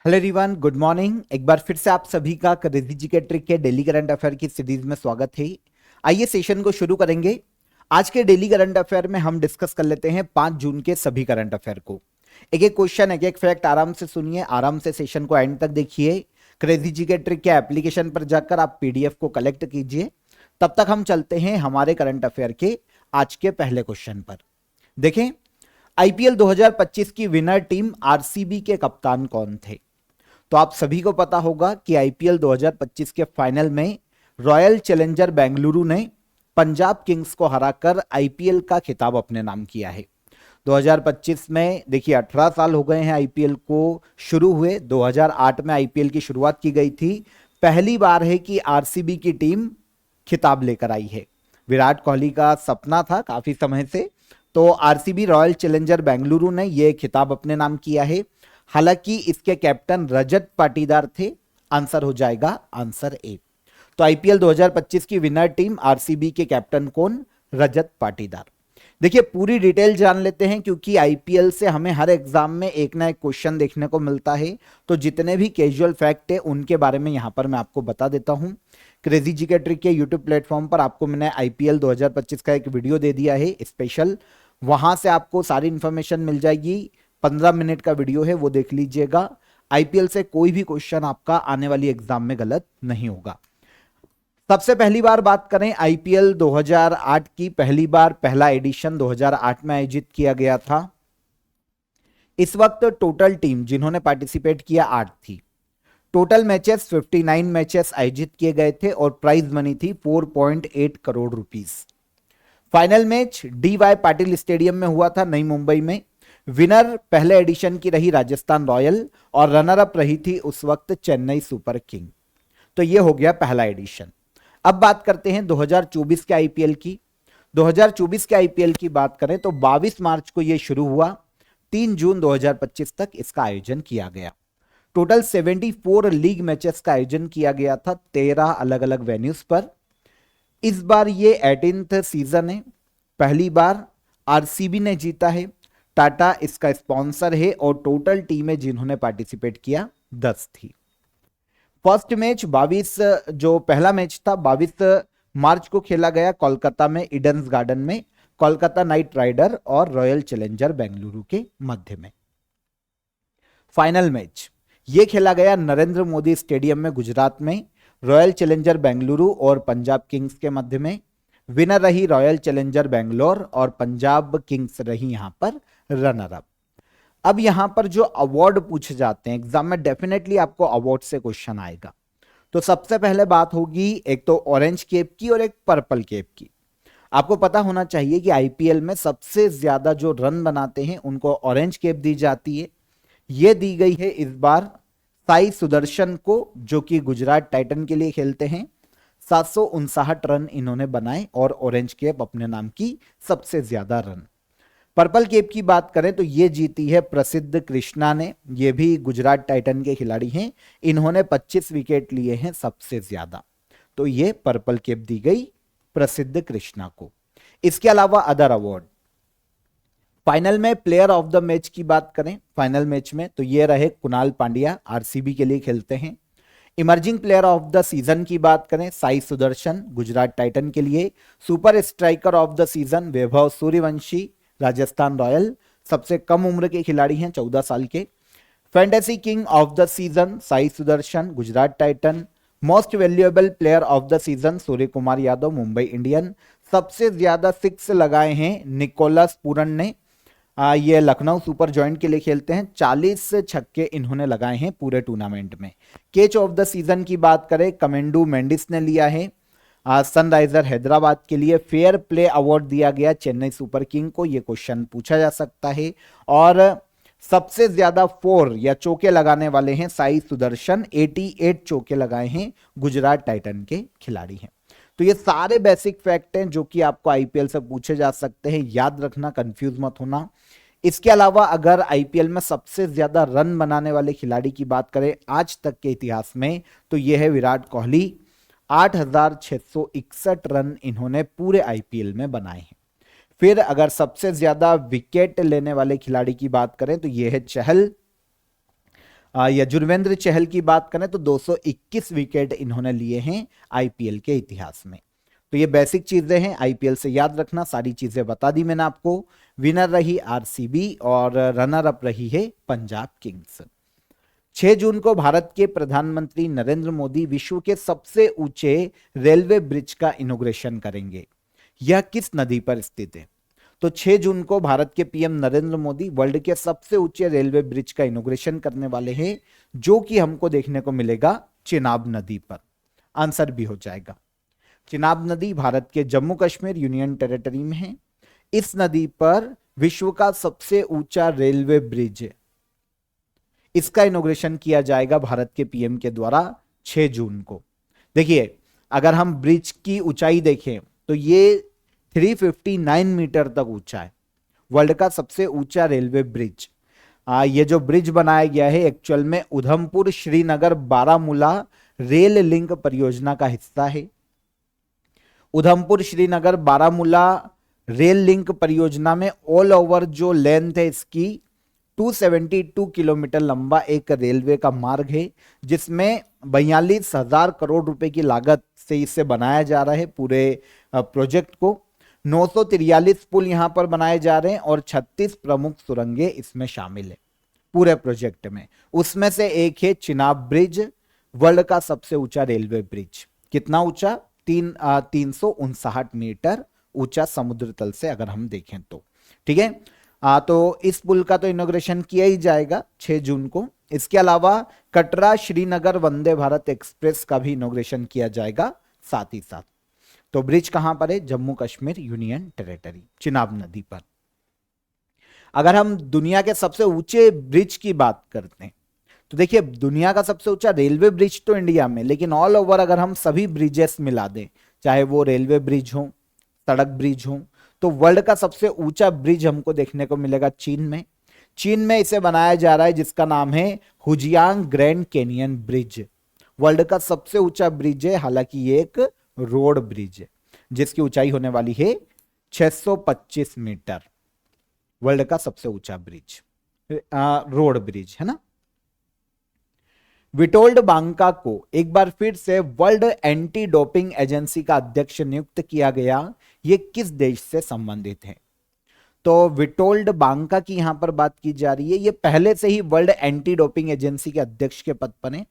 Hello everyone, good morning. एक बार फिर से आप सभी का क्रेजी जीके ट्रिक के डेली करंट अफेयर की सीरीज में स्वागत है। आइए सेशन को शुरू करेंगे। आज के डेली करंट अफेयर में हम डिस्कस कर लेते हैं 5 जून के सभी करंट अफेयर को। एक एक क्वेश्चन, एक एक फैक्ट आराम से सुनिए, आराम से सेशन को एंड तक देखिए। क्रेजी जीके ट्रिक के एप्लीकेशन पर जाकर आप पीडीएफ को कलेक्ट कीजिए। तब तक हम चलते हैं हमारे करंट अफेयर के आज के पहले क्वेश्चन पर। देखें, आईपीएल 2025 की विनर टीम आरसीबी के कप्तान कौन थे? तो आप सभी को पता होगा कि आईपीएल 2025 के फाइनल में रॉयल चैलेंजर बेंगलुरु ने पंजाब किंग्स को हराकर आईपीएल का खिताब अपने नाम किया है। 2025 में देखिए 18 साल हो गए हैं आईपीएल को शुरू हुए। 2008 में आईपीएल की शुरुआत की गई थी। पहली बार है कि आरसीबी की टीम खिताब लेकर आई है। विराट कोहली का सपना था काफी समय से, तो आरसीबी रॉयल चैलेंजर बेंगलुरु ने यह खिताब अपने नाम किया है। हालांकि इसके कैप्टन रजत पाटीदार थे। आंसर हो जाएगा आंसर ए। तो आईपीएल 2025 की विनर टीम आरसीबी के कैप्टन कौन? रजत पाटीदार। देखिए पूरी डिटेल जान लेते हैं, क्योंकि आईपीएल से हमें हर एग्जाम में एक ना एक क्वेश्चन देखने को मिलता है। तो जितने भी कैजुअल फैक्ट है उनके बारे में यहां पर मैं आपको बता देता हूं। क्रेजी जीके ट्रिक के यूट्यूब प्लेटफॉर्म पर आपको मैंने आईपीएल 2025 का एक वीडियो दे दिया है स्पेशल। वहां से आपको सारी इंफॉर्मेशन मिल जाएगी। 15 मिनट का वीडियो है, वो देख लीजिएगा। आईपीएल से कोई भी क्वेश्चन आपका आने वाली एग्जाम में गलत नहीं होगा। सबसे पहली बार बात करें आईपीएल 2008 की, पहली बार पहला एडिशन 2008 में आयोजित किया गया था। इस वक्त टोटल टीम जिन्होंने पार्टिसिपेट किया 8 थी। टोटल मैचेस 59 मैचेस आयोजित किए गए थे और प्राइज मनी थी 4.8 crore rupees. Final match DY Patil stadium में हुआ था, नई मुंबई में। विनर पहले एडिशन की रही राजस्थान रॉयल और रनर अप रही थी उस वक्त चेन्नई सुपर किंग। तो यह हो गया पहला एडिशन। अब बात करते हैं 2024 के आईपीएल की। 2024 के आईपीएल की बात करें तो 22 मार्च को यह शुरू हुआ। 3 जून 2025 तक इसका आयोजन किया गया। टोटल 74 लीग मैचेस का आयोजन किया गया था 13 अलग अलग वेन्यूज पर। इस बार ये 18th सीजन है। पहली बार आरसीबी ने जीता है। टाटा इसका स्पॉन्सर है और टोटल टीमें जिन्होंने पार्टिसिपेट किया 10 थी। फर्स्ट मैच 22 जो पहला मैच था 22 मार्च को खेला गया कोलकाता में ईडन्स गार्डन में, कोलकाता नाइट राइडर और रॉयल चैलेंजर बेंगलुरु के मध्य में। फाइनल मैच ये खेला गया नरेंद्र मोदी स्टेडियम में गुजरात में, रॉयल चैलेंजर बेंगलुरु और पंजाब किंग्स के मध्य में। विनर रही रॉयल चैलेंजर बेंगलोर और पंजाब किंग्स रही यहां पर रनर अप। अब यहां पर जो अवार्ड पूछे जाते हैं एग्जाम में, डेफिनेटली आपको अवार्ड से क्वेश्चन आएगा। तो सबसे पहले बात होगी एक तो ऑरेंज कैप की और एक पर्पल कैप की। आपको पता होना चाहिए कि आईपीएल में सबसे ज्यादा जो रन बनाते हैं उनको ऑरेंज कैप दी जाती है। यह दी गई है इस बार साई सुदर्शन को, जो कि गुजरात टाइटन के लिए खेलते हैं। 759 रन इन्होंने बनाए और ऑरेंज कैप अपने नाम की सबसे ज्यादा रन। पर्पल कैप की बात करें तो ये जीती है प्रसिद्ध कृष्णा ने। ये भी गुजरात टाइटन के खिलाड़ी हैं। इन्होंने 25 विकेट लिए हैं सबसे ज्यादा। तो ये पर्पल कैप दी गई प्रसिद्ध कृष्णा को। इसके अलावा अदर अवार्ड, फाइनल में प्लेयर ऑफ द मैच की बात करें फाइनल मैच में तो ये रहे कुणाल पांड्या, आरसीबी के लिए खेलते हैं। Emerging player of the season की बात करें साई सुदर्शन, गुजरात टाइटन के लिए। Super striker of the season Vaibhav Suryavanshi, Rajasthan royal, सबसे कम उम्र के खिलाड़ी हैं 14 साल के। Fantasy king of the season Sai Sudarshan, Gujarat Titan. Most valuable player of the season Surya Kumar Yadav, Mumbai Indian. सबसे ज्यादा 6 लगाए हैं निकोलस पूरन ने। ये लखनऊ सुपर जॉइंट के लिए खेलते हैं। 40 छक्के इन्होंने लगाए हैं पूरे टूर्नामेंट में। कैच ऑफ द सीजन की बात करें कमेंडू मेंडिस ने लिया है सनराइजर हैदराबाद के लिए। फेयर प्ले अवार्ड दिया गया चेन्नई सुपर किंग को, यह क्वेश्चन पूछा जा सकता है। और सबसे ज्यादा 4 या चौके लगाने वाले हैं साई सुदर्शन, 88 चौके लगाए हैं, गुजरात टाइटन के खिलाड़ी हैं। तो ये सारे बेसिक फैक्ट हैं जो कि आपको आईपीएल से पूछे जा सकते हैं। याद रखना, कंफ्यूज मत होना। इसके अलावा अगर आईपीएल में सबसे ज्यादा रन बनाने वाले खिलाड़ी की बात करें आज तक के इतिहास में तो यह है विराट कोहली। 8,661 रन इन्होंने पूरे आईपीएल में बनाए हैं। फिर अगर सबसे ज्यादा विकेट लेने वाले खिलाड़ी की बात करें तो यह है चहल। यजुर्वेंद्र चहल की बात करें तो 221 विकेट इन्होंने लिए हैं आईपीएल के इतिहास में। तो ये बेसिक चीजें हैं, आईपीएल से याद रखना, सारी चीजें बता दी मैंने आपको। विनर रही आरसीबी और रनर अप रही है पंजाब किंग्स। 6 जून को भारत के प्रधानमंत्री नरेंद्र मोदी विश्व के सबसे ऊंचे रेलवे ब्रिज का इनॉग्रेशन करेंगे। यह किस नदी पर स्थित है? तो 6 जून को भारत के पीएम नरेंद्र मोदी वर्ल्ड के सबसे ऊंचे रेलवे ब्रिज का इनॉग्रेशन करने वाले हैं, जो कि हमको देखने को मिलेगा चिनाब नदी पर। आंसर भी हो जाएगा। चिनाब नदी भारत के जम्मू कश्मीर यूनियन टेरिटरी में है। इस नदी पर विश्व का सबसे ऊंचा रेलवे ब्रिज है, इसका इनॉग्रेशन किया जाएगा भारत के पीएम के द्वारा 6 जून को। देखिए, अगर हम ब्रिज की ऊंचाई देखें तो ये 359 मीटर तक ऊंचा है, वर्ल्ड का सबसे ऊंचा रेलवे ब्रिज। ये जो ब्रिज बनाया गया है एक्चुअल में उधमपुर श्रीनगर बारामूला रेल लिंक परियोजना का हिस्सा है। उधमपुर श्रीनगर बारामूला रेल लिंक परियोजना में ऑल ओवर जो लेंथ है इसकी 272 किलोमीटर लंबा एक रेलवे का मार्ग है, जिसमें 42,000 करोड़ रुपए की लागत से इसे बनाया जा रहा है पूरे प्रोजेक्ट को। 943 पुल यहां पर बनाए जा रहे हैं और 36 प्रमुख सुरंगें इसमें शामिल है पूरे प्रोजेक्ट में। उसमें से एक है चिनाब ब्रिज, वर्ल्ड का सबसे ऊंचा रेलवे ब्रिज। कितना ऊंचा? 359 मीटर ऊंचा समुद्र तल से अगर हम देखें तो। ठीक है, तो इस पुल का तो इनॉग्रेशन किया ही जाएगा 6 जून को। इसके अलावा कटरा श्रीनगर वंदे भारत एक्सप्रेस का भी इनॉग्रेशन किया जाएगा साथ ही साथ। तो ब्रिज कहां पर है? जम्मू कश्मीर यूनियन टेरिटरी, चिनाब नदी पर। अगर हम दुनिया के सबसे ऊंचे ब्रिज की बात करते हैं तो देखिए, दुनिया का सबसे ऊंचा रेलवे ब्रिज तो इंडिया में, लेकिन ऑल ओवर अगर हम सभी ब्रिजेस मिला दें, चाहे वो रेलवे ब्रिज हो, सड़क ब्रिज हो, तो वर्ल्ड का सबसे ऊंचा ब्रिज हमको देखने को मिलेगा चीन में। चीन में इसे बनाया जा रहा है जिसका नाम है हुजियांग ग्रैंड कैनियन ब्रिज। वर्ल्ड का सबसे ऊंचा ब्रिज है, हालांकि ये एक रोड ब्रिज है जिसकी ऊंचाई होने वाली है 625 मीटर। वर्ल्ड का सबसे ऊंचा ब्रिज रोड ब्रिज है ना। विटोल्ड बांका को एक बार फिर से वर्ल्ड एंटी डोपिंग एजेंसी का अध्यक्ष नियुक्त किया गया। ये किस देश से संबंधित है? तो विटोल्ड बांका की यहां पर बात की जा रही है। ये पहले से ही वर्ल्ड एंटी डोपिंग एजेंसी के अध्यक्ष के पद पर हैं।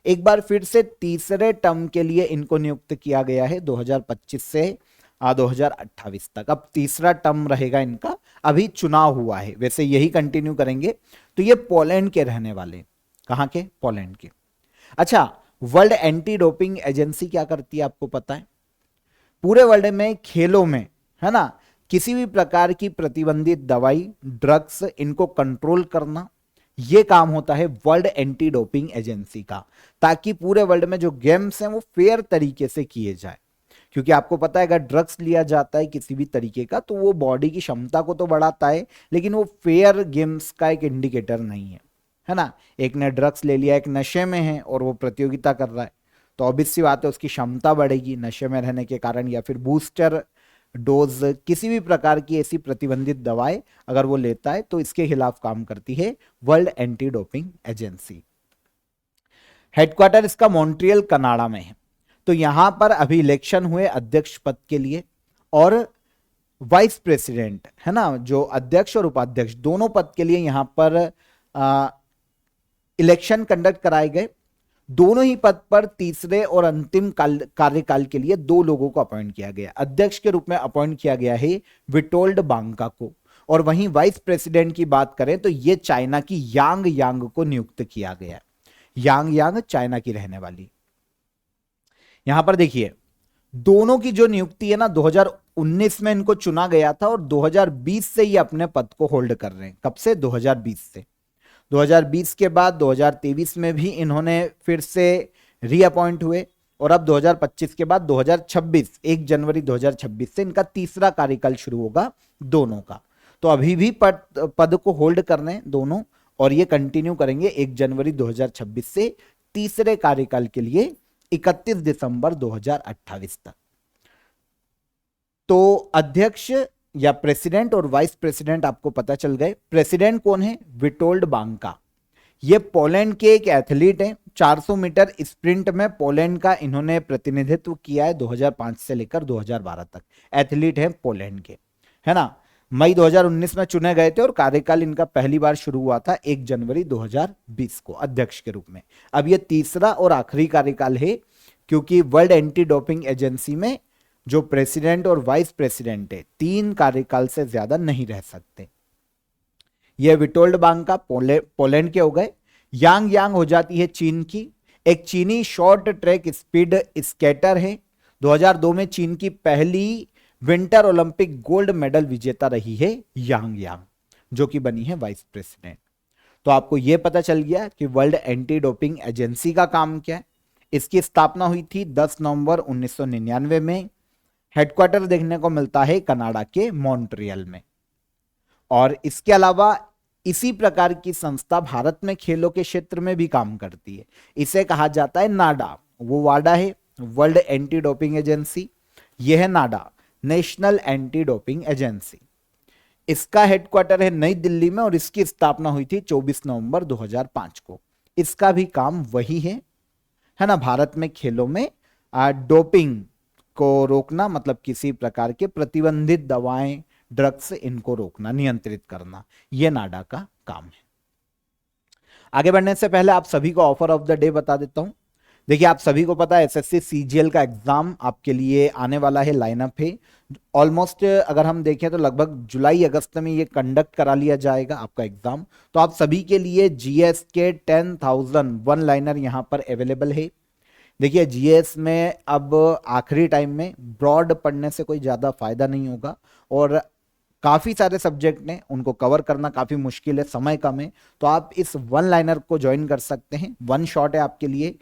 एक बार फिर से तीसरे टर्म के लिए इनको नियुक्त किया गया है 2025 से 2028 तक। अब तीसरा टर्म रहेगा इनका, अभी चुनाव हुआ है, वैसे यही कंटिन्यू करेंगे। तो ये पोलैंड के रहने वाले। कहां के? पोलैंड के। अच्छा, वर्ल्ड एंटी डोपिंग एजेंसी क्या करती है आपको पता है? पूरे वर्ल्ड में खेलों में, है ना, किसी भी प्रकार की प्रतिबंधित दवाई, ड्रग्स, इनको कंट्रोल करना, यह काम होता है वर्ल्ड एंटी डोपिंग एजेंसी का, ताकि पूरे वर्ल्ड में जो गेम्स हैं वो फेयर तरीके से किए जाए। क्योंकि आपको पता है अगर ड्रग्स लिया जाता है किसी भी तरीके का तो वो बॉडी की क्षमता को तो बढ़ाता है, लेकिन वो फेयर गेम्स का एक इंडिकेटर नहीं है ना। एक ने ड्रग्स ले लिया, एक नशे में है और वो प्रतियोगिता कर रहा है, तो ऑब्वियस सी बात है उसकी क्षमता बढ़ेगी नशे में रहने के कारण, या फिर बूस्टर डोज, किसी भी प्रकार की ऐसी प्रतिबंधित दवाएं अगर वो लेता है तो इसके खिलाफ काम करती है world anti doping agency. Headquarter इसका मॉन्ट्रियल कनाडा में है। तो यहां पर अभी इलेक्शन हुए अध्यक्ष पद के लिए और वाइस प्रेसिडेंट, है ना, जो अध्यक्ष और उपाध्यक्ष दोनों पद के लिए यहां पर इलेक्शन कंडक्ट कराए गए। दोनों ही पद पर तीसरे और अंतिम कार्यकाल के लिए 2 लोगों को अपॉइंट किया गया। अध्यक्ष के रूप में अपॉइंट किया गया है विटोल्ड बांका को, और वहीं वाइस प्रेसिडेंट की बात करें तो यह चाइना की यांग यांग को नियुक्त किया गया। यांग यांग चाइना की रहने वाली। यहां पर देखिए, दोनों की जो नियुक्ति है ना 2019 में इनको चुना गया था और 2020 से ये अपने पद को होल्ड कर रहे हैं। कब से? 2020 से। 2020 के बाद 2023 में भी इन्होंने फिर से रीअपॉइंट हुए और अब 2025 के बाद 2026 1 जनवरी 2026 से इनका तीसरा कार्यकाल शुरू होगा दोनों का। तो अभी भी पद को होल्ड कर रहे हैं दोनों, और ये कंटिन्यू करेंगे 1 जनवरी 2026 से तीसरे कार्यकाल के लिए 31 दिसंबर 2028 तक। तो अध्यक्ष या प्रेसिडेंट और वाइस प्रेसिडेंट आपको पता चल गए। प्रेसिडेंट कौन है? विटोल्ड बांका। ये पोलैंड के एक एथलीट हैं। 400 मीटर स्प्रिंट में पोलैंड का इन्होंने प्रतिनिधित्व किया है 2005 से लेकर 2012 तक। एथलीट हैं पोलैंड के, है ना। मई 2019 में चुने गए थे और कार्यकाल इनका पहली बार शुरू हुआ था 1 जनवरी 2020 को अध्यक्ष के रूप में। अब ये तीसरा और आखिरी कार्यकाल है, क्योंकि वर्ल्ड एंटी डोपिंग एजेंसी में जो प्रेसिडेंट और वाइस प्रेसिडेंट है 3 कार्यकाल से ज्यादा नहीं रह सकते। ये विटोल्ड बांका पोलैंड के हो गए। यांग यांग हो जाती है चीन की, एक चीनी शॉर्ट ट्रैक स्पीड स्केटर है। 2002 में चीन की पहली विंटर ओलंपिक गोल्ड मेडल विजेता रही है यांग यांग, जो कि बनी है वाइस प्रेसिडेंट। तो आपको यह पता चल गया कि वर्ल्ड एंटी डोपिंग एजेंसी का काम क्या है। इसकी स्थापना हुई थी 10 नवंबर 1999 में। हेडक्वार्टर देखने को मिलता है कनाडा के मॉन्ट्रियल में। और इसके अलावा इसी प्रकार की संस्था भारत में खेलों के क्षेत्र में भी काम करती है। इसे कहा जाता है नाडा। वो वाडा है वर्ल्ड एंटी डोपिंग एजेंसी, यह है नाडा नेशनल एंटी डोपिंग एजेंसी। इसका हेडक्वार्टर है नई दिल्ली में और इसकी स्थापना हुई थी 24 नवंबर 2005 को। इसका भी काम वही है ना, भारत में खेलों में डोपिंग को रोकना, मतलब किसी प्रकार के प्रतिबंधित दवाएं, ड्रग्स, इनको रोकना, नियंत्रित करना, यह नाडा का काम है। आगे बढ़ने से पहले आप सभी को ऑफर ऑफ द डे बता देता हूं। देखिए, आप सभी को पता है एसएससी सीजीएल का एग्जाम आपके लिए आने वाला है, लाइनअप है। ऑलमोस्ट अगर हम देखें तो लगभग जुलाई अगस्त में ये कंडक्ट करा लिया जाएगा आपका एग्जाम। तो आप सभी के लिए जीएस के 10,000 वन लाइनर यहां पर अवेलेबल है। देखिए, जीएस में अब आखिरी टाइम में ब्रॉड पढ़ने से कोई ज्यादा फायदा नहीं होगा और काफी सारे सब्जेक्ट ने उनको कवर करना काफी मुश्किल है, समय कम है। तो आप इस वन लाइनर को ज्वाइन कर सकते हैं। वन शॉट है आपके लिए।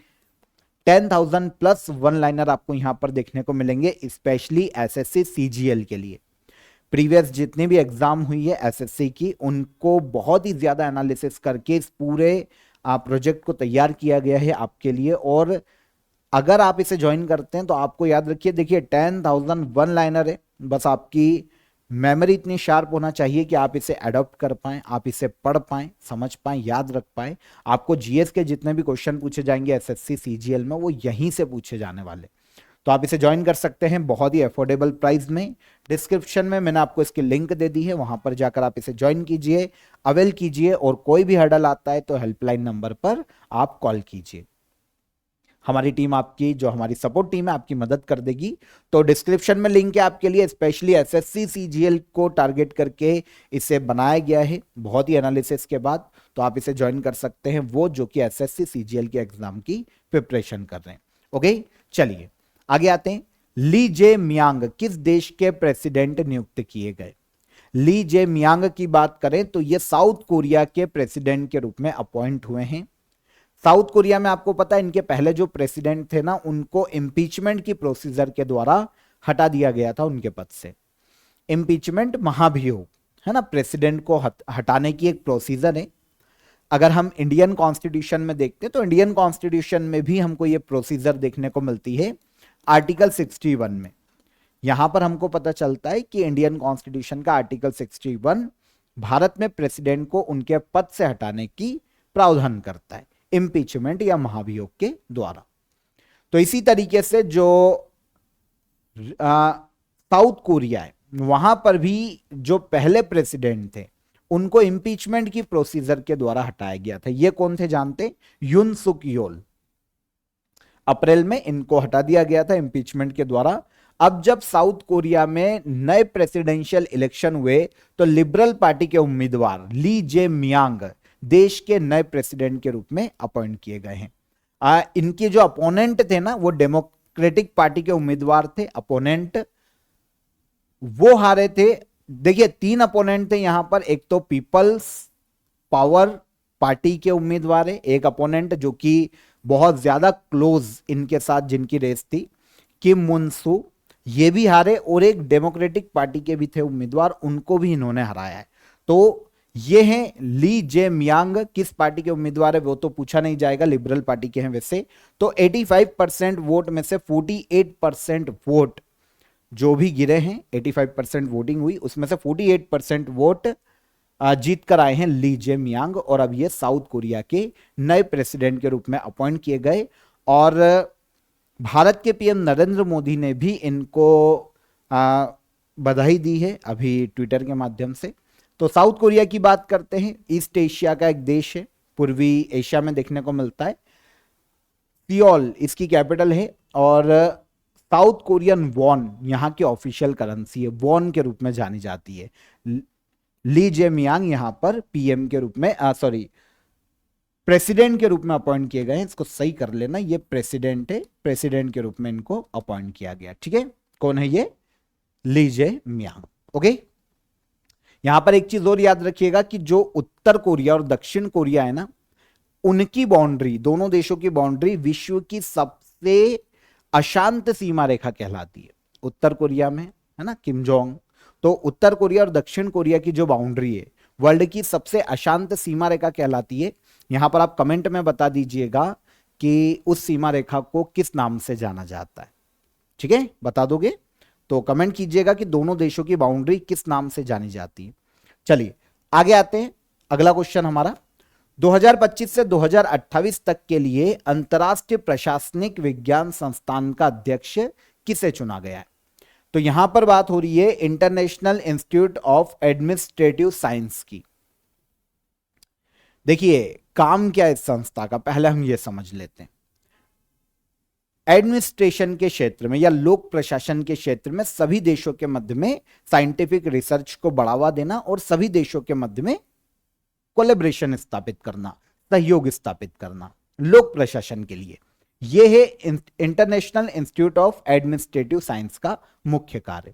10,000 प्लस वन लाइनर आपको यहां पर देखने को मिलेंगे, स्पेशली एसएससी सीजीएल के लिए। प्रीवियस जितनी भी एग्जाम हुई है एसएससी की, उनको बहुत ही ज्यादा एनालिसिस करके इस पूरे प्रोजेक्ट को तैयार किया गया है आपके लिए। और अगर आप इसे ज्वाइन करते हैं तो आपको याद रखिए, देखिए 10,000 वन लाइनर है, बस आपकी मेमोरी इतनी शार्प होना चाहिए कि आप इसे अडॉप्ट कर पाएं, आप इसे पढ़ पाएं, समझ पाएं, याद रख पाएं। आपको जीएस के जितने भी क्वेश्चन पूछे जाएंगे एसएससी सीजीएल में, वो यहीं से पूछे जाने वाले। तो आप इसे ज्वाइन कर सकते हैं बहुत ही अफोर्डेबल प्राइस में। डिस्क्रिप्शन में मैंने आपको इसकी लिंक दे दी है, वहां पर जाकर आप इसे ज्वाइन कीजिए, अवेल कीजिए। और कोई भी हर्डल आता है तो हेल्पलाइन नंबर पर आप कॉल कीजिए। हमारी टीम, आपकी जो हमारी सपोर्ट टीम है, आपकी मदद कर देगी। तो डिस्क्रिप्शन में लिंक है आपके लिए, स्पेशली एसएससी सीजीएल को टारगेट करके इसे बनाया गया है बहुत ही एनालिसिस के बाद। तो आप इसे ज्वाइन कर सकते हैं, वो जो कि एसएससी सीजीएल के एग्जाम की प्रिपरेशन कर रहे हैं। ओके, चलिए आगे आते हैं। ली जे मियांग किस देश के प्रेसिडेंट नियुक्त किए गए? ली जे मियांग की बात करें तो ये साउथ कोरिया के प्रेसिडेंट के रूप में अपॉइंट हुए हैं। साउथ कोरिया में आपको पता है इनके पहले जो प्रेसिडेंट थे ना, उनको इम्पीचमेंट की प्रोसीजर के द्वारा हटा दिया गया था उनके पद से। इम्पीचमेंट महाभियोग है ना, प्रेसिडेंट को हटाने की एक प्रोसीजर है। अगर हम इंडियन कॉन्स्टिट्यूशन में देखते हैं तो इंडियन कॉन्स्टिट्यूशन में भी हमको ये प्रोसीजर देखने को मिलती है आर्टिकल 61 में। यहां पर हमको पता चलता है कि इंडियन कॉन्स्टिट्यूशन का आर्टिकल 61 भारत में प्रेसिडेंट को उनके पद से हटाने की प्रावधान करता है, इम्पीचमेंट या महाभियोग के द्वारा। तो इसी तरीके से जो साउथ कोरिया है, वहां पर भी जो पहले प्रेसिडेंट थे उनको इम्पीचमेंट की प्रोसीजर के द्वारा हटाया गया था। ये कौन थे जानते? युन सुक योल। अप्रैल में इनको हटा दिया गया था इम्पीचमेंट के द्वारा। अब जब साउथ कोरिया में नए प्रेसिडेंशियल इलेक्शन हुए तो लिबरल पार्टी के उम्मीदवार ली जे मियांग देश के नए प्रेसिडेंट के रूप में अपॉइंट किए गए हैं। इनके जो अपोनेंट थे ना, वो डेमोक्रेटिक पार्टी के उम्मीदवार थे। अपोनेंट वो हारे थे। देखिए, 3 अपोनेंट थे यहां पर। एक तो पीपल्स पावर पार्टी के उम्मीदवार है, एक अपोनेंट जो कि बहुत ज्यादा क्लोज इनके साथ जिनकी रेस थी, किम मुन सू, ये भी हारे। और एक डेमोक्रेटिक पार्टी के भी थे उम्मीदवार, उनको भी इन्होंने हराया है। तो ये हैं ली जे मियांग। किस पार्टी के उम्मीदवार है वो तो पूछा नहीं जाएगा, लिबरल पार्टी के हैं वैसे। तो 85% वोट में से 48% वोट जो भी गिरे हैं, 85% वोटिंग हुई, उसमें से 48% वोट जीत कर आए हैं ली जेमियांग, और अब ये साउथ कोरिया के नए प्रेसिडेंट के रूप में अपॉइंट किए गए। और भारत के पीएम नरेंद्र मोदी ने भी इनको बधाई दी है अभी ट्विटर के माध्यम से। तो साउथ कोरिया की बात करते हैं, ईस्ट एशिया का एक देश है, पूर्वी एशिया में देखने को मिलता है। सियोल इसकी कैपिटल है, और साउथ कोरियन वॉन यहाँ की ऑफिशियल करेंसी है, वॉन के रूप में जानी जाती है। ली जेमियांग यहाँ पर पीएम के रूप में प्रेसिडेंट के रूप में अपॉइंट किए गए हैं। इसको सही कर लेना, ये प्रेसिडेंट है, प्रेसिडेंट के रूप में इनको अपॉइंट किया गया। ठीक है, कौन है ये? ली जेमियांग। ओके, यहां पर एक चीज और याद रखिएगा कि जो उत्तर कोरिया और दक्षिण कोरिया है ना, उनकी बाउंड्री, दोनों देशों की बाउंड्री विश्व की सबसे अशांत सीमा रेखा कहलाती है। उत्तर कोरिया में है ना किम जोंग, तो उत्तर कोरिया और दक्षिण कोरिया की जो बाउंड्री है वर्ल्ड की सबसे अशांत सीमा रेखा कहलाती है। यहां पर आप कमेंट में बता दीजिएगा कि उस सीमा रेखा को किस नाम से जाना जाता है। ठीक है, बता दोगे तो कमेंट कीजिएगा कि दोनों देशों की बाउंड्री किस नाम से जानी जाती है। चलिए आगे आते हैं। अगला क्वेश्चन हमारा 2025 से 2028 तक के लिए अंतरराष्ट्रीय प्रशासनिक विज्ञान संस्थान का अध्यक्ष किसे चुना गया है? तो यहां पर बात हो रही है international Institute of Administrative science की। देखिए काम क्या है इस संस्था का, पहले हम यह समझ लेते हैं। एडमिनिस्ट्रेशन के क्षेत्र में या लोक प्रशासन के क्षेत्र में सभी देशों के मध्य में साइंटिफिक रिसर्च को बढ़ावा देना और सभी देशों के मध्य में कोलैबोरेशन स्थापित करना, सहयोग स्थापित करना लोक प्रशासन के लिए, यह है international Institute of Administrative science का मुख्य कार्य।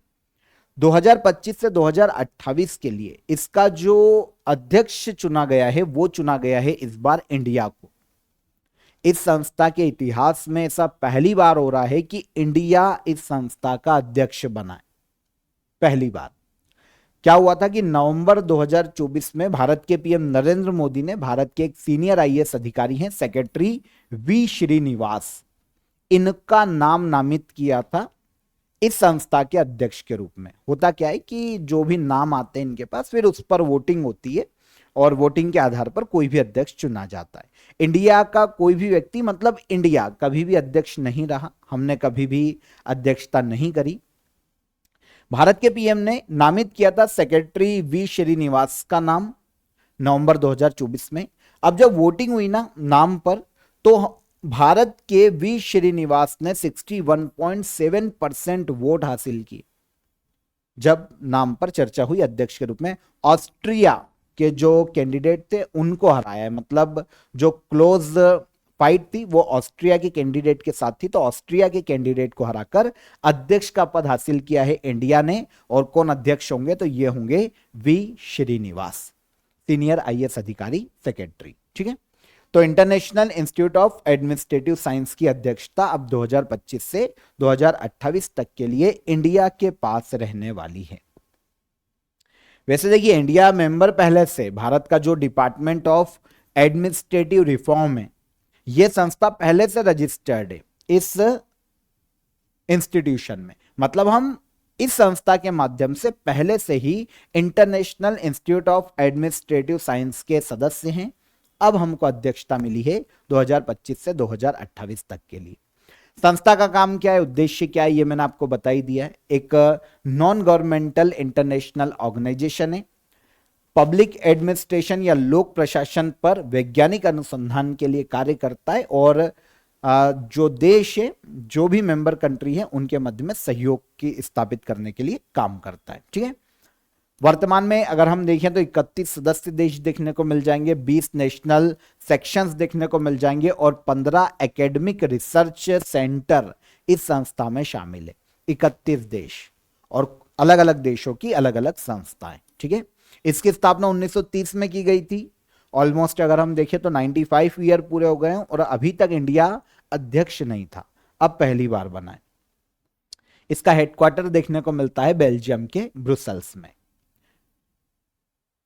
2025 से 2028 के लिए इसका जो अध्यक्ष चुना गया है वो चुना गया है इस बार इंडिया को। इस संस्था के इतिहास में ऐसा पहली बार हो रहा है कि इंडिया इस संस्था का अध्यक्ष बना है, पहली बार। क्या हुआ था कि नवंबर 2024 में भारत के पीएम नरेंद्र मोदी ने भारत के एक सीनियर आईएएस अधिकारी हैं सेक्रेटरी वी श्रीनिवास, इनका नाम नामित किया था इस संस्था के अध्यक्ष के रूप में। होता क्या है कि जो भी नाम आते हैं इनके पास, फिर उस पर वोटिंग होती है और वोटिंग के आधार पर कोई भी अध्यक्ष चुना जाता है। इंडिया का कोई भी व्यक्ति, मतलब इंडिया कभी भी अध्यक्ष नहीं रहा, हमने कभी भी अध्यक्षता नहीं करी। भारत के पीएम ने नामित किया था सेक्रेटरी वी श्रीनिवास का नाम नवंबर 2024 में। अब जब वोटिंग हुई ना नाम पर, तो भारत के वी श्रीनिवास ने 61.7% वोट हासिल की। जब नाम पर चर्चा हुई अध्यक्ष के रूप में, ऑस्ट्रिया के जो कैंडिडेट थे उनको हराया है, मतलब जो क्लोज फाइट थी वो ऑस्ट्रिया के कैंडिडेट के साथ थी, तो ऑस्ट्रिया के कैंडिडेट को हराकर अध्यक्ष का पद हासिल किया है इंडिया ने। और कौन अध्यक्ष होंगे? तो ये होंगे वी श्रीनिवास, सीनियर आईएएस अधिकारी सेक्रेटरी। ठीक है, तो international Institute of Administrative science की अध्यक्षता अब 2025 से 2028 तक के लिए इंडिया के पास रहने वाली है। वैसे देखिए इंडिया मेंबर पहले से, भारत का जो डिपार्टमेंट ऑफ एडमिनिस्ट्रेटिव रिफॉर्म है, यह संस्था पहले से रजिस्टर्ड है इस इंस्टीट्यूशन में। मतलब हम इस संस्था के माध्यम से पहले से ही International Institute of Administrative Science के सदस्य हैं। अब हमको अध्यक्षता मिली है 2025 से 2028 तक के लिए। संस्था का काम क्या है, उद्देश्य क्या है, ये मैंने आपको बता ही दिया है। एक नॉन गवर्नमेंटल इंटरनेशनल ऑर्गेनाइजेशन है, पब्लिक एडमिनिस्ट्रेशन या लोक प्रशासन पर वैज्ञानिक अनुसंधान के लिए कार्य करता है और जो देश है, जो भी मेंबर कंट्री है, उनके मध्य में सहयोग की स्थापित करने के लिए काम करता है। ठीक है, वर्तमान में अगर हम देखें तो 31 सदस्य देश देखने को मिल जाएंगे, 20 नेशनल सेक्शंस देखने को मिल जाएंगे और 15 एकेडमिक रिसर्च सेंटर इस संस्था में शामिल है। 31 देश और अलग अलग देशों की अलग अलग संस्थाएं। ठीक है, इसकी स्थापना 1930 में की गई थी। ऑलमोस्ट अगर हम देखें तो 95 ईयर पूरे हो गए हैं और अभी तक इंडिया अध्यक्ष नहीं था, अब पहली बार बना है। इसका हेडक्वार्टर देखने को मिलता है बेल्जियम के ब्रुसेल्स में।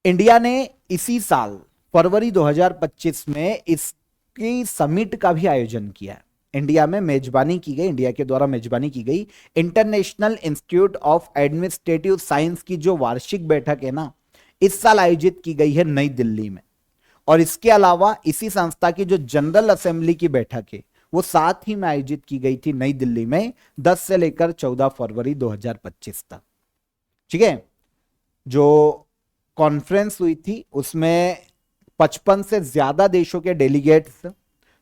इंडिया ने इसी साल फरवरी 2025 में इसकी समिट का भी आयोजन किया है। इंडिया में मेजबानी की गई, इंडिया के द्वारा मेजबानी की गई international Institute of Administrative science की जो वार्षिक बैठक है ना, इस साल आयोजित की गई है नई दिल्ली में। और इसके अलावा इसी संस्था की जो जनरल असेंबली की बैठक है वो साथ ही में आयोजित की गई थी नई दिल्ली में 10 से लेकर 14 फरवरी 2025 तक। ठीक है, जो कॉन्फ्रेंस हुई थी उसमें 55 से ज्यादा देशों के डेलीगेट्स,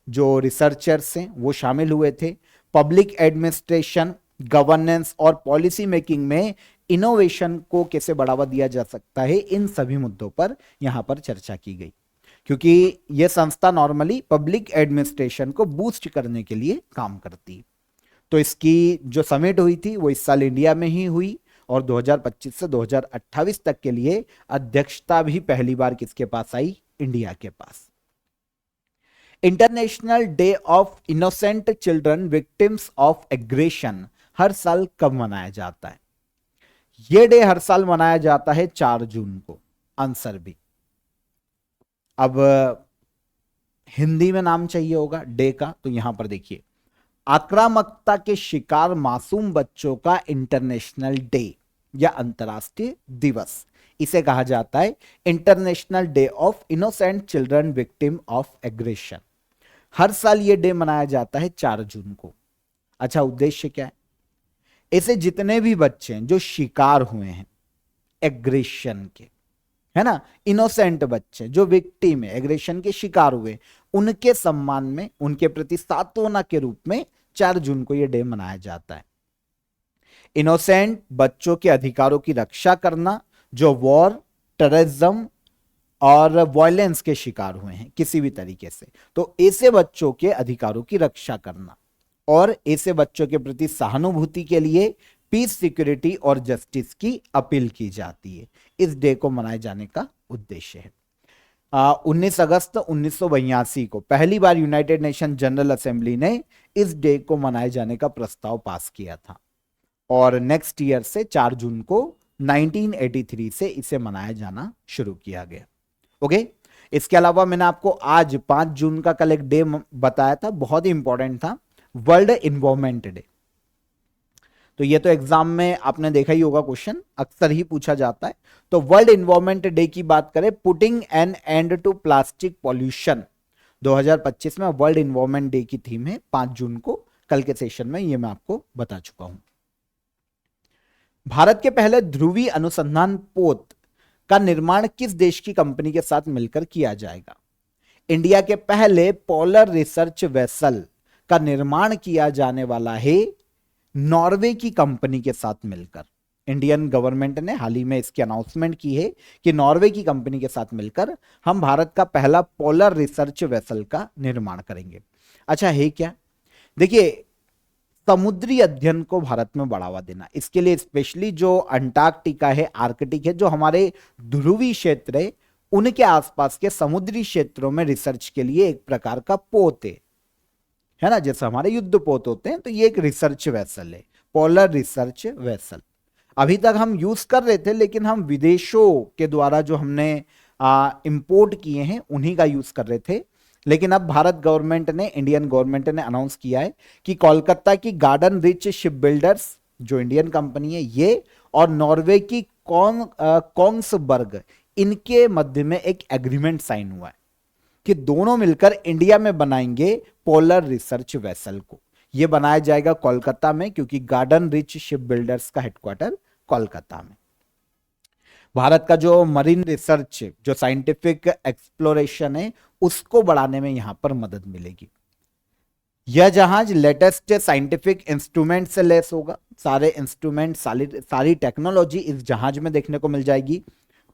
जो रिसर्चर्स हैं वो शामिल हुए थे। पब्लिक एडमिनिस्ट्रेशन, गवर्नेंस और पॉलिसी मेकिंग में इनोवेशन को कैसे बढ़ावा दिया जा सकता है, इन सभी मुद्दों पर यहां पर चर्चा की गई, क्योंकि यह संस्था नॉर्मली पब्लिक एडमिनिस्ट्रेशन को बूस्ट करने के लिए काम करती है। तो इसकी जो समिट हुई थी वो इस साल इंडिया में ही हुई और 2025 से 2028 तक के लिए अध्यक्षता भी पहली बार किसके पास आई? इंडिया के पास। International Day of Innocent Children Victims of Aggression हर साल कब मनाया जाता है? यह डे हर साल मनाया जाता है 4 जून को। आंसर भी। अब हिंदी में नाम चाहिए होगा डे का, तो यहां पर देखिए, आक्रामकता के शिकार मासूम बच्चों का इंटरनेशनल डे या अंतर्राष्ट्रीय दिवस, इसे कहा जाता है International Day of Innocent Children Victim of Aggression. हर साल यह डे मनाया जाता है 4 जून को। अच्छा, उद्देश्य क्या है? ऐसे जितने भी बच्चे हैं जो शिकार हुए हैं एग्रेशन के, है ना, इनोसेंट बच्चे जो विक्टिम है, एग्रेशन के शिकार हुए, उनके सम्मान में, उनके प्रति सांत्वना के रूप में 4 जून को यह डे मनाया जाता है। इनोसेंट बच्चों के अधिकारों की रक्षा करना जो वॉर, टेररिज्म और वायलेंस के शिकार हुए हैं किसी भी तरीके से, तो ऐसे बच्चों के अधिकारों की रक्षा करना और ऐसे बच्चों के प्रति सहानुभूति के लिए पीस, सिक्योरिटी और जस्टिस की अपील की जाती है। इस डे को मनाए जाने का उद्देश्य है 19 अगस्त 1982 को पहली बार यूनाइटेड नेशन जनरल असेंबली ने इस डे को मनाए जाने का प्रस्ताव पास किया था और नेक्स्ट ईयर से 4 जून को 1983 से इसे मनाया जाना शुरू किया गया। ओके, इसके अलावा मैंने आपको आज 5 जून का कल एक डे बताया था, बहुत ही इंपॉर्टेंट था, वर्ल्ड इन्वायरमेंट डे। तो ये तो एग्जाम में आपने देखा ही होगा, क्वेश्चन अक्सर ही पूछा जाता है। तो वर्ल्ड इन्वायरमेंट डे की बात करें, putting an end to plastic pollution 2025 में वर्ल्ड इन्वायरमेंट डे की थीम है 5 जून को। कल के सेशन में ये मैं आपको बता चुका हूं। भारत के पहले ध्रुवीय अनुसंधान पोत का निर्माण किस देश की कंपनी के साथ मिलकर किया जाएगा? इंडिया के पहले पोलर रिसर्च वेसल का निर्माण किया जाने वाला है नॉर्वे की कंपनी के साथ मिलकर। इंडियन गवर्नमेंट ने हाल ही में इसकी अनाउंसमेंट की है कि नॉर्वे की कंपनी के साथ मिलकर हम भारत का पहला पोलर रिसर्च वेसल का निर्माण करेंगे। अच्छा, है क्या? देखिए, समुद्री अध्ययन को भारत में बढ़ावा देना, इसके लिए स्पेशली जो अंटार्कटिका है, आर्कटिक है, जो हमारे ध्रुवीय क्षेत्र है, उनके आसपास के समुद्री क्षेत्रों में रिसर्च के लिए एक प्रकार का पोत है ना, जैसे हमारे युद्ध पोत होते हैं, तो ये एक रिसर्च वेसल है, पोलर रिसर्च वेसल। अभी तक हम यूज कर रहे थे, लेकिन हम विदेशों के द्वारा जो हमने इंपोर्ट किए हैं उन्हीं का यूज कर रहे थे। लेकिन अब भारत गवर्नमेंट ने, इंडियन गवर्नमेंट ने अनाउंस किया है कि कोलकाता की गार्डन रिच शिप बिल्डर्स जो इंडियन कंपनी है ये, और नॉर्वे की कोंग्सबर्ग, इनके मध्य में एक एग्रीमेंट साइन हुआ है कि दोनों मिलकर इंडिया में बनाएंगे पोलर रिसर्च वेसल को। यह बनाया जाएगा कोलकाता में, क्योंकि गार्डन रिच शिप बिल्डर्स का हेडक्वार्टर कोलकाता में। भारत का जो मरीन रिसर्च, जो साइंटिफिक एक्सप्लोरेशन है, उसको बढ़ाने में यहां पर मदद मिलेगी। यह जहाज लेटेस्ट साइंटिफिक इंस्ट्रूमेंट से लेस होगा। सारे इंस्ट्रूमेंट, सारी टेक्नोलॉजी इस जहाज में देखने को मिल जाएगी,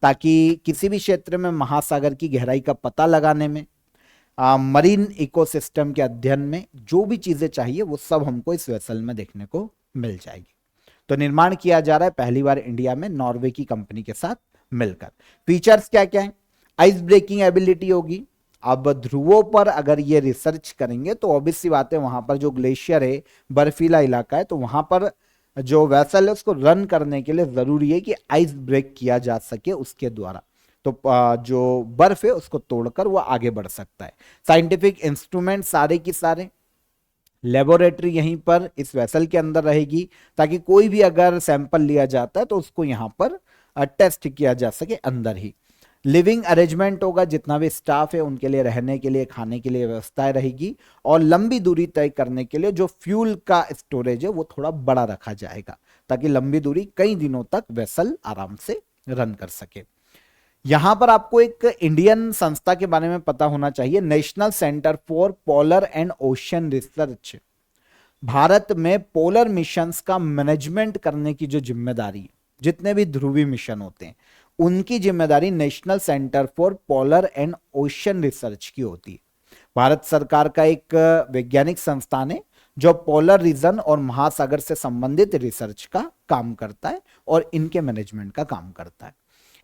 ताकि किसी भी क्षेत्र में महासागर की गहराई का पता लगाने में, मरीन इकोसिस्टम के अध्ययन में जो भी चीजें चाहिए वो सब हमको इस वेसल में देखने को मिल जाएगी। तो निर्माण किया जा रहा है पहली बार इंडिया में नॉर्वे की कंपनी के साथ मिलकर। फीचर्स क्या क्या है? आइस ब्रेकिंग एबिलिटी होगी। अब ध्रुवों पर अगर ये रिसर्च करेंगे तो ऑब्वियस सी बात है, वहां पर जो ग्लेशियर है, बर्फीला इलाका है, तो वहां पर जो वेसल है उसको रन करने के लिए जरूरी है कि आइस ब्रेक किया जा सके उसके द्वारा, तो जो बर्फ है उसको तोड़कर वो आगे बढ़ सकता है। साइंटिफिक इंस्ट्रूमेंट सारे की सारे, लेबोरेटरी यहीं पर इस वेसल के अंदर रहेगी, ताकि कोई भी अगर सैंपल लिया जाता है तो उसको यहां पर टेस्ट किया जा सके अंदर ही। लिविंग अरेंजमेंट होगा, जितना भी स्टाफ है उनके लिए रहने के लिए, खाने के लिए व्यवस्थाएं रहेगी। और लंबी दूरी तय करने के लिए जो फ्यूल का स्टोरेज है वो थोड़ा बड़ा रखा जाएगा, ताकि लंबी दूरी कई दिनों तक वेसल आराम से रन कर सके। यहां पर आपको एक इंडियन संस्था के बारे में पता होना चाहिए, national centre for polar and ocean research. Bharat में पोलर मिशंस का मैनेजमेंट करने की जो जिम्मेदारी है, जितने भी ध्रुवीय मिशन होते हैं उनकी जिम्मेदारी national centre for polar and ocean research की होती है। भारत सरकार का एक वैज्ञानिक संस्थान है जो पोलर रीजन और महासागर से संबंधित रिसर्च का काम करता है और इनके मैनेजमेंट का काम करता है।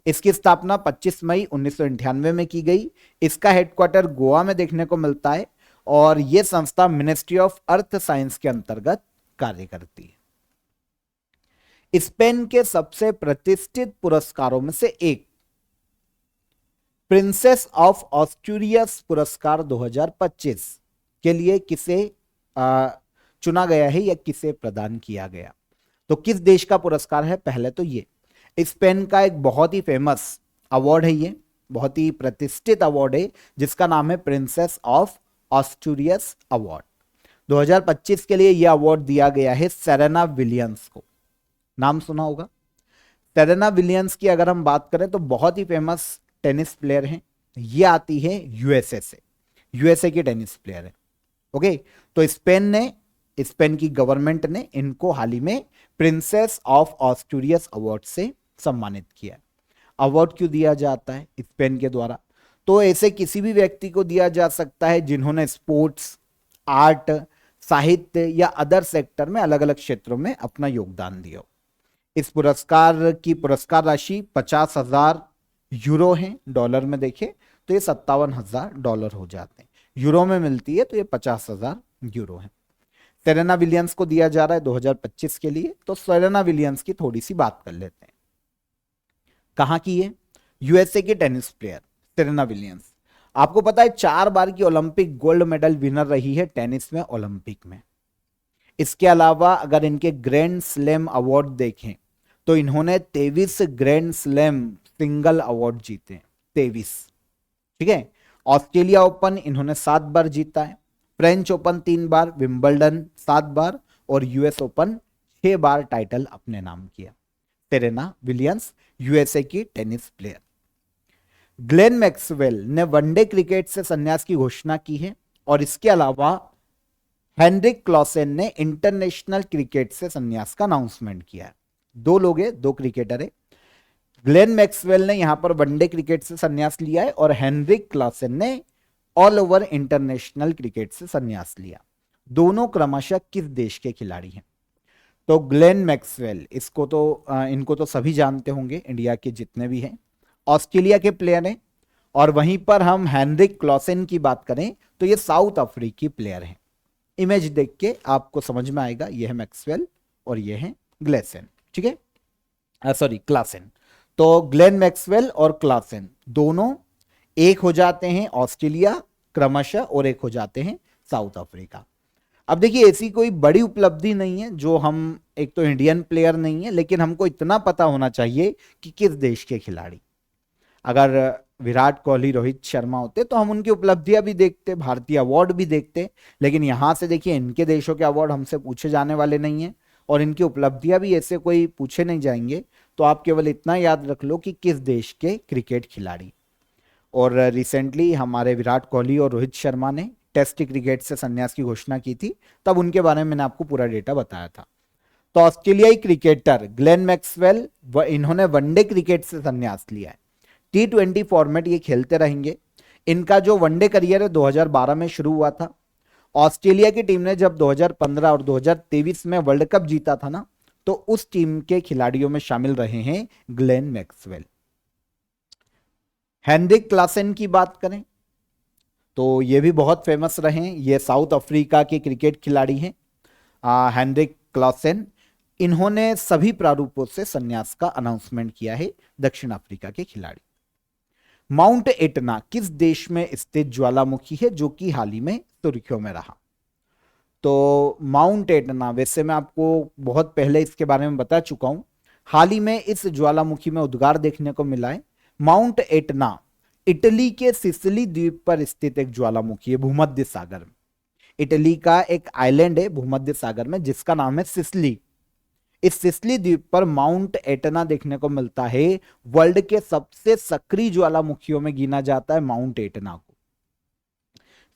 इसकी स्थापना 25 मई 1998 में की गई। इसका हेडक्वार्टर गोवा में देखने को मिलता है और यह संस्था मिनिस्ट्री ऑफ अर्थ साइंस के अंतर्गत कार्य करती है। स्पेन के सबसे प्रतिष्ठित पुरस्कारों में से एक प्रिंसेस ऑफ ऑस्ट्रेरियस पुरस्कार 2025 के लिए किसे चुना गया है या किसे प्रदान किया गया? तो किस देश का पुरस्कार है? पहले तो ये स्पेन का एक बहुत ही फेमस अवार्ड है, ये बहुत ही प्रतिष्ठित अवार्ड है जिसका नाम है प्रिंसेस ऑफ ऑस्ट्रेरियस अवार्ड। 2025 के लिए यह अवार्ड दिया गया है सेरेना विलियम्स को। नाम सुना होगा सेरेना विलियम्स की। अगर हम बात करें तो बहुत ही फेमस टेनिस प्लेयर हैं। ये आती है यूएसए से, यूएसए की टेनिस प्लेयर है। ओके, तो स्पेन की गवर्नमेंट ने इनको हाल ही में प्रिंसेस ऑफ ऑस्ट्रेरियस अवार्ड से सम्मानित किया। अवार्ड क्यों दिया जाता है स्पेन के द्वारा? तो ऐसे किसी भी व्यक्ति को दिया जा सकता है जिन्होंने स्पोर्ट्स, आर्ट, साहित्य या अदर सेक्टर में अलग अलग क्षेत्रों में अपना योगदान दिया हो। इस पुरस्कार की पुरस्कार राशि 50,000 यूरो है। डॉलर में देखें तो ये 57,000 डॉलर हो जाते हैं। यूरो में मिलती है तो ये 50,000 यूरो है। सेरेना विलियम्स को दिया जा रहा है 2025 के लिए। तो सेरेना विलियम्स की थोड़ी सी बात कर लेते हैं। कहां की है? यूएसए की टेनिस प्लेयर सेरेना विलियम्स। आपको पता है 4 बार की ओलंपिक गोल्ड मेडल विनर रही है टेनिस में, ओलंपिक में। इसके अलावा अगर इनके ग्रैंड स्लैम अवार्ड देखें तो इन्होंने 23 ग्रैंड स्लैम सिंगल अवार्ड जीते हैं, 23। ठीक है। ऑस्ट्रेलिया ओपन इन्होंने 7 बार जीता है, फ्रेंच ओपन 3 बार, विंबलडन 7 बार और यूएस ओपन 6 बार टाइटल अपने नाम किया। सेरेना विलियम्स यूएसए की टेनिस प्लेयर। ग्लेन मैक्सवेल ने वनडे क्रिकेट से संन्यास की घोषणा की है और इसके अलावा हेनरिक क्लॉसेन ने इंटरनेशनल क्रिकेट से संन्यास का अनाउंसमेंट किया है। 2 लोग हैं, 2 क्रिकेटर है। ग्लेन मैक्सवेल ने यहां पर वनडे क्रिकेट से संन्यास लिया है और हेनरिक क्लॉसेन ने ऑल ओवर इंटरनेशनल क्रिकेट से संन्यास लिया। दोनों क्रमशः किस देश के खिलाड़ी हैं? तो ग्लेन मैक्सवेल, इनको तो सभी जानते होंगे, इंडिया के जितने भी हैं, ऑस्ट्रेलिया के प्लेयर हैं। और वहीं पर हम हेनरिक क्लॉसेन की बात करें तो ये साउथ अफ्रीकी प्लेयर हैं। इमेज देख के आपको समझ में आएगा, ये है मैक्सवेल और ये है ग्लेसन। ठीक है, सॉरी क्लासेन। तो ग्लेन मैक्सवेल और क्लासेन दोनों एक हो जाते हैं ऑस्ट्रेलिया क्रमशः और एक हो जाते हैं साउथ अफ्रीका। अब देखिए ऐसी कोई बड़ी उपलब्धि नहीं है जो हम, एक तो इंडियन प्लेयर नहीं है, लेकिन हमको इतना पता होना चाहिए कि किस देश के खिलाड़ी। अगर विराट कोहली, रोहित शर्मा होते तो हम उनकी उपलब्धियां भी देखते, भारतीय अवार्ड भी देखते। लेकिन यहां से देखिए इनके देशों के अवार्ड हमसे पूछे जाने वाले नहीं है और इनकी उपलब्धियां भी ऐसे कोई पूछे नहीं जाएंगे। तो आप केवल इतना याद रख लो कि किस देश के क्रिकेट खिलाड़ी। और रिसेंटली हमारे विराट कोहली और रोहित शर्मा ने टेस्ट क्रिकेट से संन्यास की घोषणा की थी, तब उनके बारे में मैंने आपको पूरा डेटा बताया था। तो ऑस्ट्रेलियाई क्रिकेटर ग्लेन मैक्सवेल इन्होंने वनडे क्रिकेट से संन्यास लिया है। T20 फॉर्मेट ये खेलते रहेंगे। इनका जो वनडे करियर है 2012 में शुरू हुआ था। ऑस्ट्रेलिया की टीम ने जब 2015 और 2023 में वर्ल्ड कप जीता था ना, तो उस टीम के खिलाड़ियों में शामिल रहे हैं ग्लेन मैक्सवेल। हेनरिक क्लासेन की बात करें तो ये भी बहुत फेमस रहे हैं। ये साउथ अफ्रीका के क्रिकेट खिलाड़ी हैं, हेनरिक क्लासेन। इन्होंने सभी प्रारूपों से संन्यास का अनाउंसमेंट किया है, दक्षिण अफ्रीका के खिलाड़ी। माउंट एटना किस देश में स्थित ज्वालामुखी है जो कि हाल ही में सुर्खियों में रहा? तो माउंट एटना, वैसे मैं आपको बहुत पहले इसके बारे में बता चुका हूं, हाल ही में इस ज्वालामुखी में उद्गार देखने को मिला है। माउंट एटना इटली के सिसिली द्वीप पर स्थित एक ज्वालामुखी है भूमध्य सागर में। इटली का एक आइलैंड है भूमध्य सागर में जिसका नाम है सिसिली। इस सिसिली द्वीप पर माउंट एटना देखने को मिलता है। वर्ल्ड के सबसे सक्रिय ज्वालामुखियों में गिना जाता है माउंट एटना को।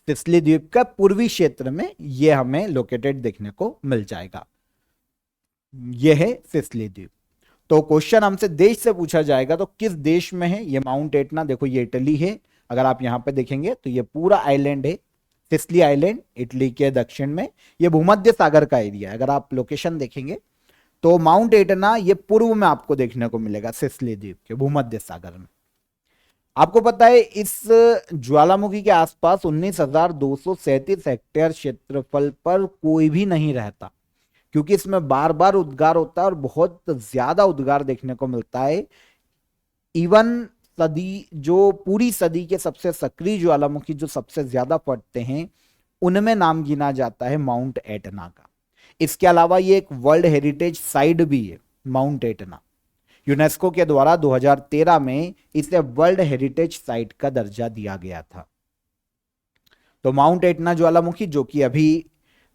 सिसिली द्वीप का पूर्वी क्षेत्र में यह हमें लोकेटेड देखने को मिल जाएगा। यह है सिसिली द्वीप। तो क्वेश्चन हमसे देश से पूछा जाएगा तो किस देश में है ये माउंट एटना? देखो ये इटली है। अगर आप यहां पे देखेंगे तो ये पूरा आइलैंड है सिसिली आइलैंड इटली के दक्षिण में। ये भूमध्य सागर का एरिया है। अगर आप लोकेशन देखेंगे तो माउंट एटना ये पूर्व में आपको देखने को मिलेगा सिसिली द्वीप के भूमध्य सागर में। आपको पता है इस ज्वालामुखी के आसपास 19,237 हेक्टेयर क्षेत्रफल पर कोई भी नहीं रहता, क्योंकि इसमें बार बार उद्गार होता है और बहुत ज्यादा उद्गार देखने को मिलता है। इवन सदी जो पूरी सदी के सबसे सक्रिय ज्वालामुखी जो सबसे ज्यादा फटते हैं उनमें नाम गिना जाता है माउंट एटना का। इसके अलावा ये एक वर्ल्ड हेरिटेज साइट भी है माउंट एटना। यूनेस्को के द्वारा 2013 में इसे वर्ल्ड हेरिटेज साइट का दर्जा दिया गया था। तो माउंट एटना ज्वालामुखी जो कि अभी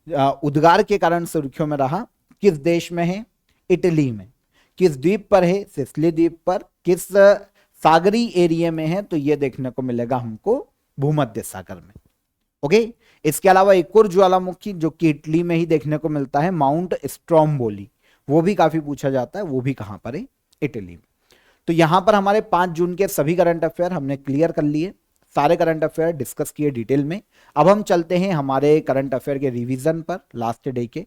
उद्गार के कारण सुर्खियों में रहा, किस देश में है? इटली में। किस द्वीप पर है? सिसिली द्वीप पर। किस सागरी एरिया में है? तो यह देखने को मिलेगा हमको भूमध्य सागर में। ओके। इसके अलावा एक और ज्वालामुखी जो कि इटली में ही देखने को मिलता है माउंट स्ट्रोम्बोली, वो भी काफी पूछा जाता है। वो भी कहां पर है? इटली में। तो यहां पर हमारे 5 जून के सभी करंट अफेयर हमने क्लियर कर लिए। सारे करंट अफेयर डिस्कस किए डिटेल में। अब हम चलते हैं हमारे करंट अफेयर के रिवीजन पर लास्ट डे के।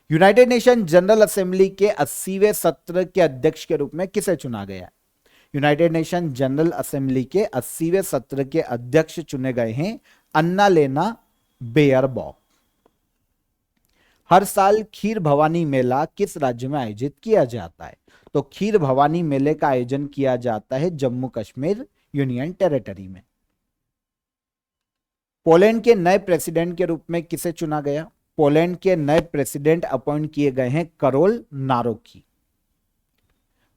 यूनाइटेड नेशन जनरल असेंबली के 80वें सत्र के अध्यक्ष के रूप में किसे चुना गया? यूनाइटेड नेशन जनरल असेंबली के 80वें सत्र के अध्यक्ष चुने गए हैं अन्नालेना बेयरबॉक। हर साल खीर भवानी मेला किस राज्य में आयोजित किया जाता है? तो खीर भवानी मेले का आयोजन किया जाता है जम्मू कश्मीर यूनियन टेरिटरी में। पोलैंड के नए प्रेसिडेंट के रूप में किसे चुना गया? पोलैंड के नए प्रेसिडेंट अपॉइंट किए गए हैं करोल नारोकी।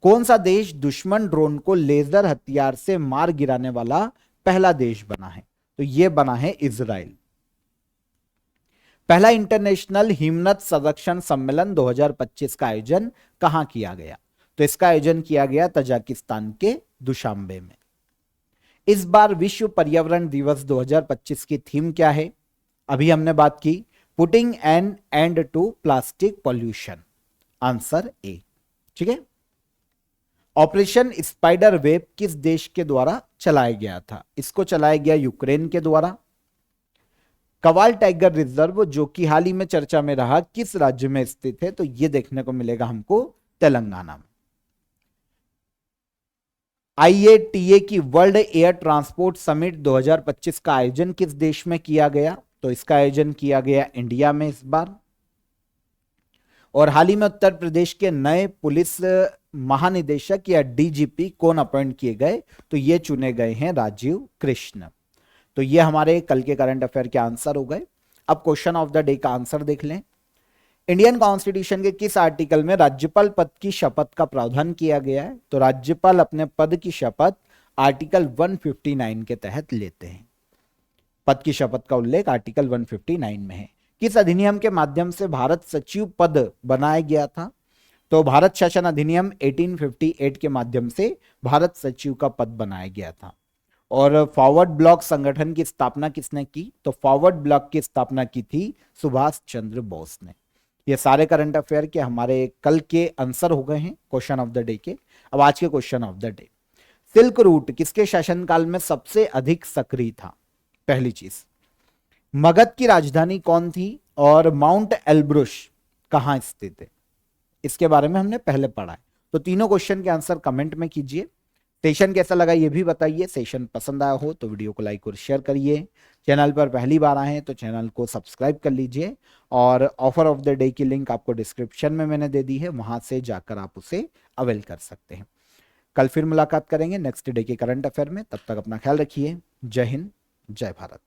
कौन सा देश दुश्मन ड्रोन को लेजर हथियार से मार गिराने वाला पहला देश बना है? तो यह बना है इजराइल। पहला इंटरनेशनल हिमनद संरक्षण सम्मेलन 2025 का आयोजन कहां किया गया? तो इसका आयोजन किया गया तजाकिस्तान के दुशांबे में। इस बार विश्व पर्यावरण दिवस 2025 की थीम क्या है? अभी हमने बात की putting an end to plastic pollution. Answer A. ठीक है। ऑपरेशन स्पाइडर वेब किस देश के द्वारा चलाया गया था? इसको चलाया गया यूक्रेन के द्वारा। कवाल टाइगर रिजर्व जो कि हाल ही में चर्चा में रहा किस राज्य में स्थित है? तो यह देखने को मिलेगा हमको तेलंगाना में। IATA की वर्ल्ड एयर ट्रांसपोर्ट समिट 2025 का आयोजन किस देश में किया गया? तो इसका आयोजन किया गया इंडिया में इस बार। और हाल ही में उत्तर प्रदेश के नए पुलिस महानिदेशक या DGP कौन अपॉइंट किए गए? तो ये चुने गए हैं राजीव कृष्ण। तो ये हमारे कल के करंट अफेयर के आंसर हो गए। अब क्वेश्चन ऑफ द डे का आंसर देख लें। इंडियन कॉन्स्टिट्यूशन के किस आर्टिकल में राज्यपाल पद की शपथ का प्रावधान किया गया है? तो राज्यपाल अपने पद की शपथ आर्टिकल 159 के तहत लेते हैं। पद की शपथ का उल्लेख आर्टिकल 159 में है। किस अधिनियम के माध्यम से भारत सचिव पद बनाया गया था? तो भारत शासन अधिनियम 1858 के माध्यम से भारत सचिव का पद बनाया गया था। और फॉरवर्ड ब्लॉक संगठन की स्थापना किसने की? तो फॉरवर्ड ब्लॉक की स्थापना की थी सुभाष चंद्र बोस ने। ये सारे करंट अफेयर के हमारे कल के आंसर हो गए हैं क्वेश्चन ऑफ द डे के। अब आज के question of the day. Silk route किसके शासनकाल में सबसे अधिक सक्रिय था? पहली चीज, मगध की राजधानी कौन थी? और माउंट एल्ब्रुस कहां स्थित है? इसके बारे में हमने पहले पढ़ा है। तो तीनों क्वेश्चन के आंसर कमेंट में कीजिए। सेशन कैसा लगा ये भी बताइए। सेशन पसंद आया हो तो वीडियो को लाइक और शेयर करिए। चैनल पर पहली बार आए हैं तो चैनल को सब्सक्राइब कर लीजिए। और ऑफर ऑफ द डे की लिंक आपको डिस्क्रिप्शन में मैंने दे दी है, वहां से जाकर आप उसे अवेल कर सकते हैं। कल फिर मुलाकात करेंगे नेक्स्ट डे के करंट अफेयर में। तब तक अपना ख्याल रखिए। जय हिंद, जय भारत।